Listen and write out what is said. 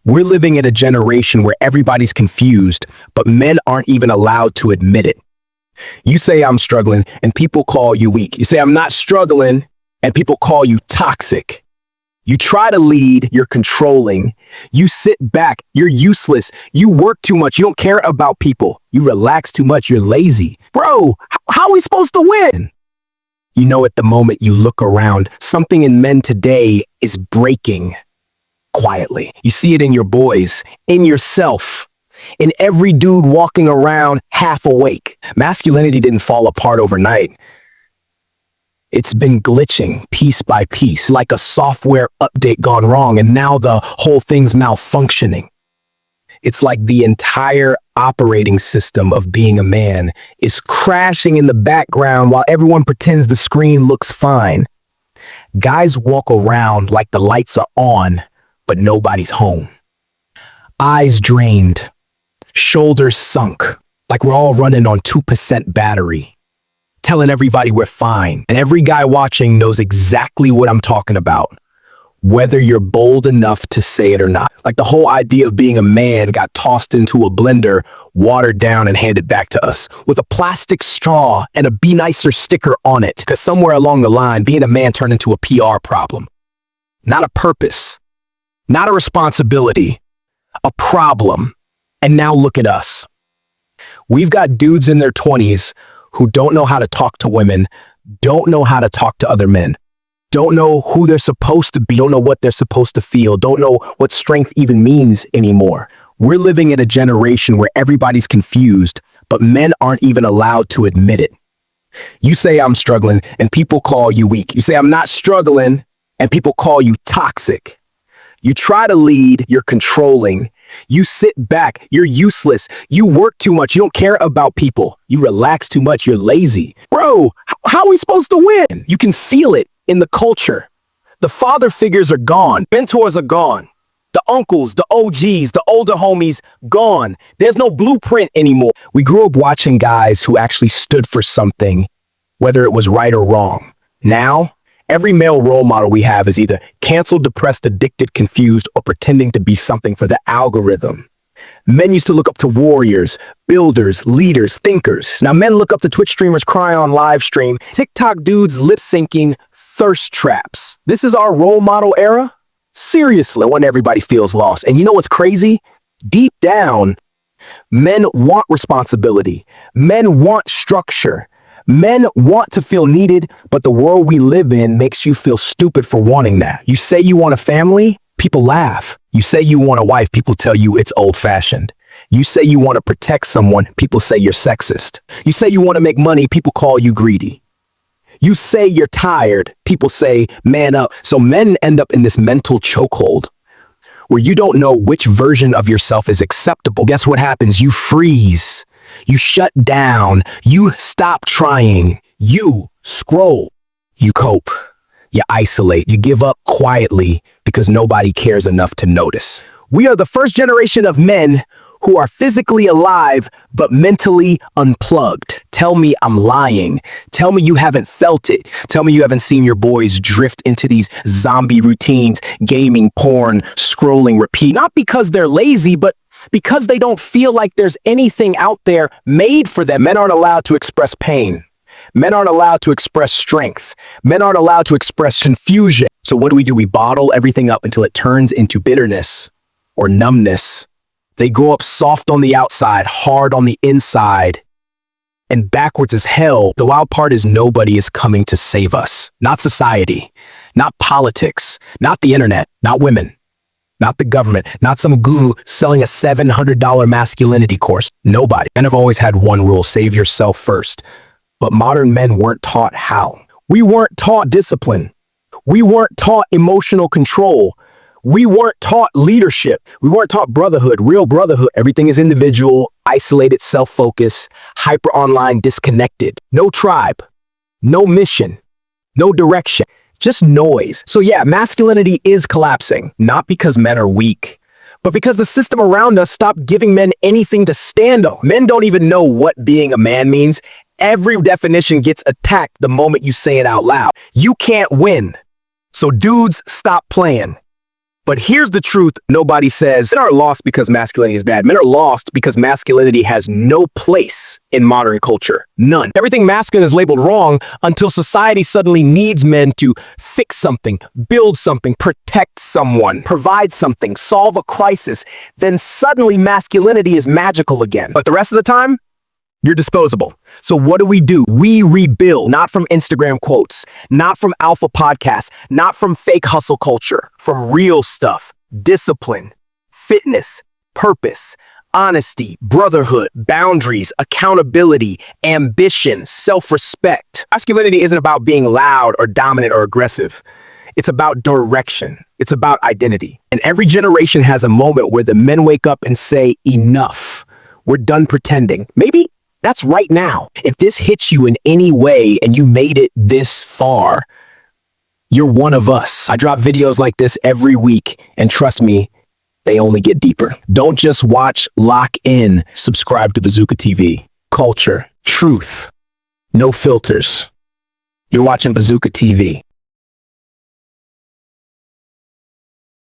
We're living in a generation where everybody's confused, but men aren't even allowed to admit it. You say I'm struggling and people call you weak. You say I'm not struggling and people call you toxic. You try to lead, you're controlling. You sit back, you're useless. You work too much, you don't care about people. You relax too much, you're lazy. Bro, how are we supposed to win? You know, at the moment you look around, something in men today is breaking quietly. You see it in your boys, in yourself, in every dude walking around half awake. Masculinity didn't fall apart overnight. It's been glitching piece by piece, like a software update gone wrong, and now the whole thing's malfunctioning. It's like the entire operating system of being a man is crashing in the background while everyone pretends the screen looks fine. Guys walk around like the lights are on, but nobody's home. Eyes drained, shoulders sunk, like we're all running on 2% battery, telling everybody we're fine. And every guy watching knows exactly what I'm talking about, whether you're bold enough to say it or not. Like the whole idea of being a man got tossed into a blender, watered down and handed back to us with a plastic straw and a Be Nicer sticker on it. Because somewhere along the line, being a man turned into a PR problem. Not a purpose, not a responsibility, a problem. And now look at us. We've got dudes in their 20s who don't know how to talk to women, don't know how to talk to other men, don't know who they're supposed to be, don't know what they're supposed to feel, don't know what strength even means anymore. We're living in a generation where everybody's confused, but men aren't even allowed to admit it. You say I'm struggling and people call you weak. You say I'm not struggling and people call you toxic. You try to lead, you're controlling. You sit back, you're useless. You work too much, you don't care about people. You relax too much, you're lazy. Bro, how are we supposed to win? You can feel it in the culture. The father figures are gone. Mentors are gone. The uncles, the OGs, the older homies, gone. There's no blueprint anymore. We grew up watching guys who actually stood for something, whether it was right or wrong. Now, every male role model we have is either canceled, depressed, addicted, confused, or pretending to be something for the algorithm. Men used to look up to warriors, builders, leaders, thinkers. Now men look up to Twitch streamers crying on live stream, TikTok dudes lip-syncing thirst traps. This is our role model era? Seriously, when everybody feels lost. And you know what's crazy? Deep down, men want responsibility. Men want structure. Men want to feel needed, but the world we live in makes you feel stupid for wanting that. You say you want a family, people laugh. You say you want a wife, people tell you it's old-fashioned. You say you want to protect someone, people say you're sexist. You say you want to make money, people call you greedy. You say you're tired, people say man up. So men end up in this mental chokehold where you don't know which version of yourself is acceptable. Guess what happens? You freeze. You shut down, you stop trying, you scroll, you cope, you isolate, you give up quietly because nobody cares enough to notice. We are the first generation of men who are physically alive but mentally unplugged. Tell me I'm lying. Tell me you haven't felt it. Tell me you haven't seen your boys drift into these zombie routines, gaming, porn, scrolling, repeat. Not because they're lazy, but because they don't feel like there's anything out there made for them. Men aren't allowed to express pain. Men aren't allowed to express strength. Men aren't allowed to express confusion. So what do? We bottle everything up until it turns into bitterness or numbness. They grow up soft on the outside, hard on the inside, and backwards as hell. The wild part is nobody is coming to save us. Not society, not politics, not the internet, not women. Not the government, not some guru selling a $700 masculinity course. Nobody. Men have always had one rule: save yourself first. But modern men weren't taught how. We weren't taught discipline. We weren't taught emotional control. We weren't taught leadership. We weren't taught brotherhood, real brotherhood. Everything is individual, isolated, self-focused, hyper online, disconnected. No tribe, no mission, no direction. Just noise. So yeah, masculinity is collapsing, not because men are weak, but because the system around us stopped giving men anything to stand on. Men don't even know what being a man means. Every definition gets attacked the moment you say it out loud. You can't win. So dudes, stop playing. But here's the truth nobody says. Men are lost because masculinity is bad. Men are lost because masculinity has no place in modern culture. None. Everything masculine is labeled wrong until society suddenly needs men to fix something, build something, protect someone, provide something, solve a crisis. Then suddenly masculinity is magical again. But the rest of the time, you're disposable. So what do? We rebuild, not from Instagram quotes, not from alpha podcasts, not from fake hustle culture, from real stuff, discipline, fitness, purpose, honesty, brotherhood, boundaries, accountability, ambition, self-respect. Masculinity isn't about being loud or dominant or aggressive. It's about direction. It's about identity. And every generation has a moment where the men wake up and say, enough. We're done pretending. Maybe that's right now. If this hits you in any way and you made it this far, you're one of us. I drop videos like this every week, and trust me, they only get deeper. Don't just watch, lock in. Subscribe to Bazooka TV. Culture, truth, no filters. You're watching Bazooka TV.